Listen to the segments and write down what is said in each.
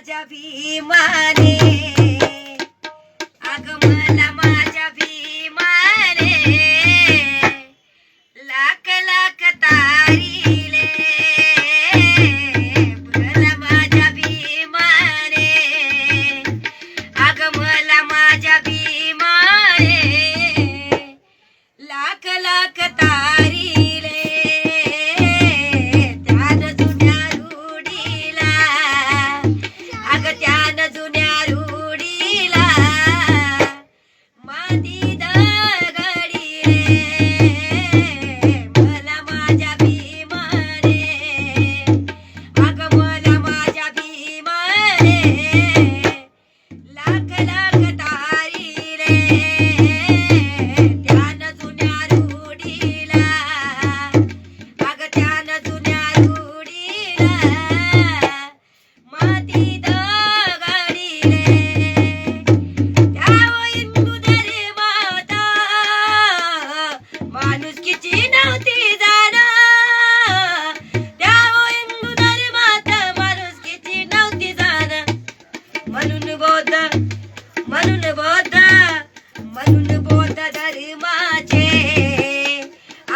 माझ्या भीमाने, अग मला माझ्या भीमाने लाख लाख तारीले, मला माझ्या भीमाने, अग मला माझ्या भीमाने लाख लाख तारीले, त्यान जुन्या रूढीला, अग त्यान जुन्या रूढीला माती दगडी रे, मला माझ्या भीमाने, अग मला माझ्या भीमाने लाख लाख तारीले, त्यान जुन्या रूढीला, अग त्यान जुन्या रूढीला माती दगडी रे, त्या हिंदू धर्मात माणुसकीची नव्हती जाण, त्या हिंदू धर्मात माणुसकीची नव्हती जाण, म्हणून बौद्ध धर्माचे,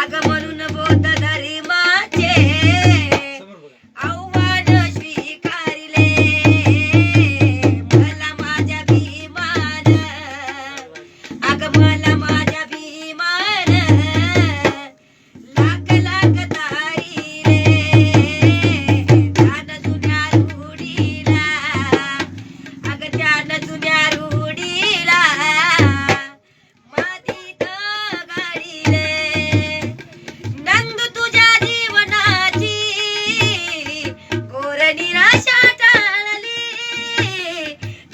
अग म्हणून बौद्ध धर्माचे आव्हान स्वीकारले, मला माझ्या भीमान, अग मला माझ्या भीमान लाख लाख तारीले, त्यान जुन्या रूढीला, अग त्यान जुन्या रूढीला माती दगडी रे, नंद तुझ्या जीवनाची घोर निराशा टाळली,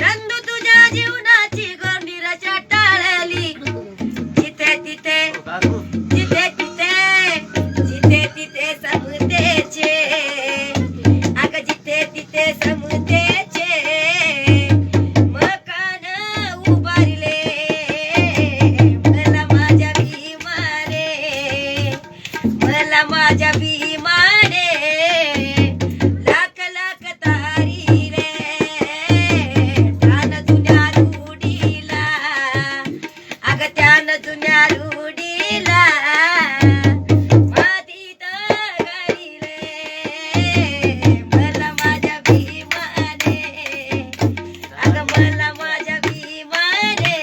नंद तुझ्या जीवनाची घोर निराशा टाळली, जिथे तिथे जिथे तिथे जिथे तिथे समतेचे, अग जिथे तिथे समतेचे मकान उभारले, मला माझ्या भीमाने, मला माझ्या भीमाने लाख लाख तारीले, त्यान जुन्या रूढीला, अग त्यान जुन्या रूढीला माती दगडी रे, मला माझ्या भीमाने, अग मला माझ्या भीमाने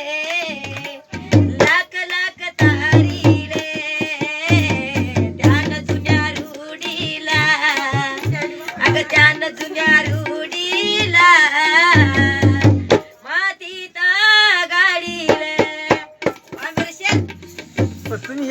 लाख लाख तारीले, त्यान जुन्या रूढीला, अग त्यान जुन्या रूढीला माती दगडी रे. तुम्ही